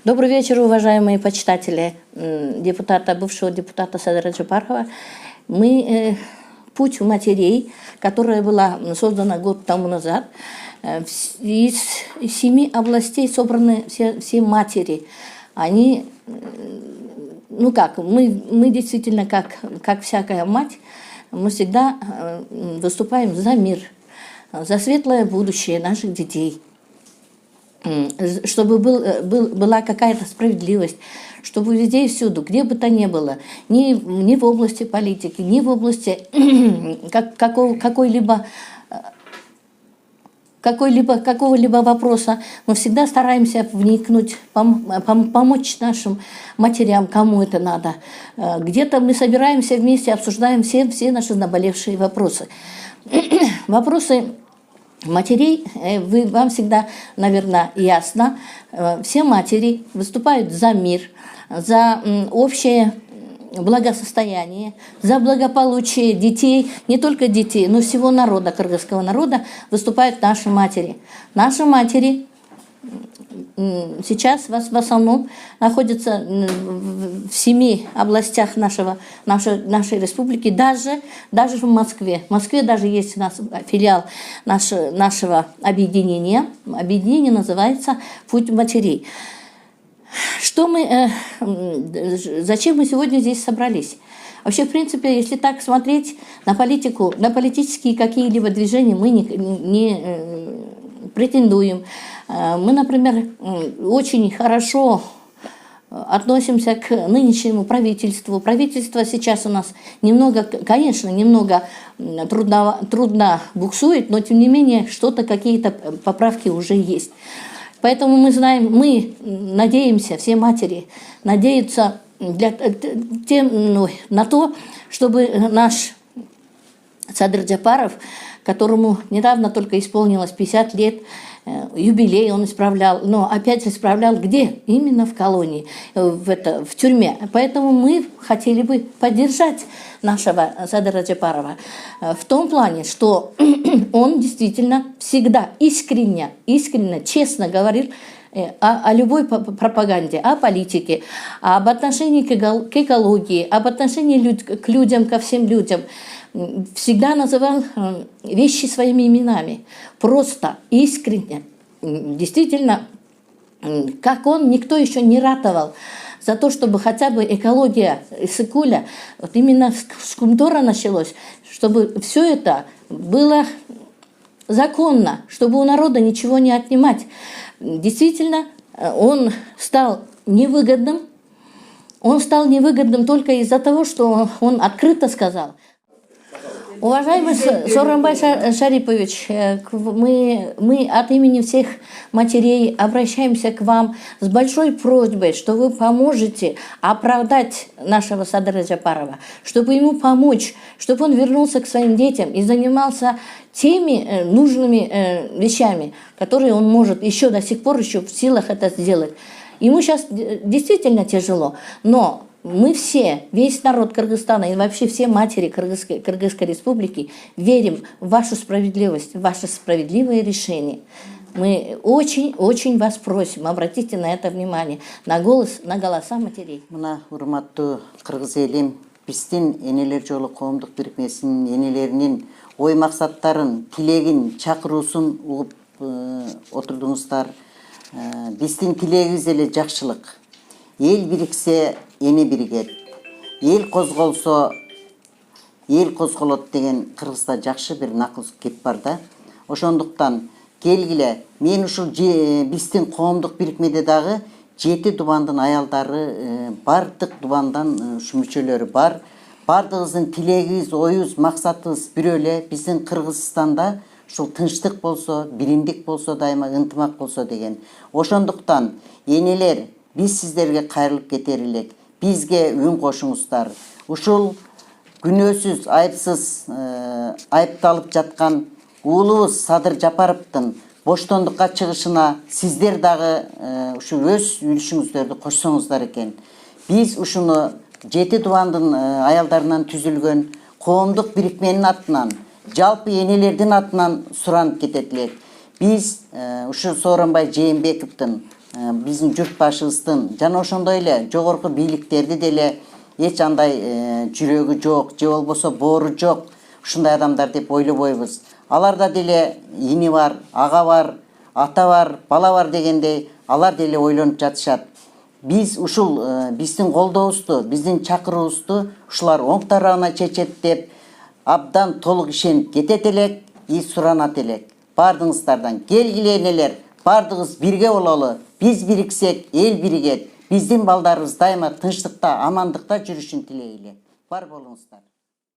Добрый вечер, уважаемые почитатели бывшего депутата Садыра Джапарова. Путь матерей, которая была создана год тому назад, из 7 областей собраны все матери. Они, мы действительно, как всякая мать, мы всегда выступаем за мир, за светлое будущее наших детей. Чтобы была какая-то справедливость, чтобы везде и всюду, где бы то ни было, ни в области политики, ни в области какого-либо вопроса, мы всегда стараемся вникнуть, помочь нашим матерям, кому это надо. Где-то мы собираемся вместе, обсуждаем все наши наболевшие вопросы. Вопросы матерей, вам всегда, наверное, ясно, все матери выступают за мир, за общее благосостояние, за благополучие детей, не только детей, но всего народа, кыргызского народа, выступают наши матери. Наши матери сейчас в основном находятся в 7 областях нашей республики, даже в Москве. В Москве даже есть у нас филиал нашего объединения. Объединение называется «Путь матерей». Зачем мы сегодня здесь собрались? Вообще, в принципе, если так смотреть на политику, на политические какие-либо движения, мы не претендуем. Мы, например, очень хорошо относимся к нынешнему правительству. Правительство сейчас у нас немного трудно буксует, но тем не менее какие-то поправки уже есть. Поэтому мы надеемся, все матери надеются на то, чтобы наш Садыр Джапаров, которому недавно только исполнилось 50 лет, юбилей он исправлял, но опять же исправлял где? Именно в колонии, в тюрьме. Поэтому мы хотели бы поддержать нашего Садыра Джапарова в том плане, что он действительно всегда искренне, честно говорил о любой пропаганде, о политике, об отношении к экологии, об отношении к людям, ко всем людям. Всегда называл вещи своими именами, просто, искренне. Действительно, как он, никто еще не ратовал за то, чтобы хотя бы экология Иссык-Куля, вот именно с Кумтора началось, чтобы все это было законно, чтобы у народа ничего не отнимать. Действительно, он стал невыгодным. Он стал невыгодным только из-за того, что он открыто сказал. Уважаемый Сооронбай Шарипович, мы от имени всех матерей обращаемся к вам с большой просьбой, что вы поможете оправдать нашего Садыра Джапарова, чтобы ему помочь, чтобы он вернулся к своим детям и занимался теми нужными вещами, которые он может еще до сих пор в силах это сделать. Ему сейчас действительно тяжело, но мы все, весь народ Кыргызстана и вообще все матери Кыргызской республики верим в вашу справедливость, в ваше справедливое решение. Мы очень вас просим, обратите на это внимание, на голоса матерей. Мына урматтуу кыргыз элим, биздин энелер жолу коомдук бирикмесинин энелеринин ой максаттарын, тилегин, чакыруусун угуп отурдуңуздар. Биздин тилегибиз эле жакшылык. Ел бириксе, эне биригет. Ел козголсо, ел козголот деген Кыргызда жакшы бир накыл кеп бар да. Ошондуктан келгиле, мен ушул биздин коомдук бирикмеде дагы 7 дубандын аялдары, бардык дубандан ушу мүчөлөрү бар. Бардыгыбыздын тилегибиз, оюбуз, максатыбыз бирөө эле. Биздин Кыргызстанда ушул тынчтык болсо, биримдик болсо, дайыма ынтымак болсо деген. Ошондуктан энелер, биз сиздерге кайрылып кетер элек. Бизге үн кошуңуздар. Ушул күнөөсүз, айыпсыз айыпталып жаткан уулубуз Садыр Жапаровдун боштондукка чыгышына сиздер дагы ушу өз үлүшүңүздөрдү кошсоңуздар экен. Биз ушуну 7 дубандын аялдарынан түзүлгөн коомдук бирикменин атынан, жалпы энелердин атынан суранып кетет элек. Биз ушу Сооронбай Жээнбековдун биздин журт башыбыздын жана ошондой эле жогорку бийликтерди деле эч андай жүрөгү жок же болбосо боору жок ушундай адамдар деп ойлобойбуз. Аларда деле ини бар, ага бар, ата бар, бала бар дегендей алар деле ойлонуп жатышат. Биз ушул биздин колдообузду, биздин чакыруубузду ушулар оң тарабына чечет деп абдан толук ишенип кетет элек и суранат элек. Бардыгыңыздардан келгиле энелер, бардыгыбыз бирге бололу. Биз бириксек, эл биригет. Биздин балдарыбыз дайыма тынчтыкта, амандыкта жүрүшүн тилейли. Бар болуңуздар.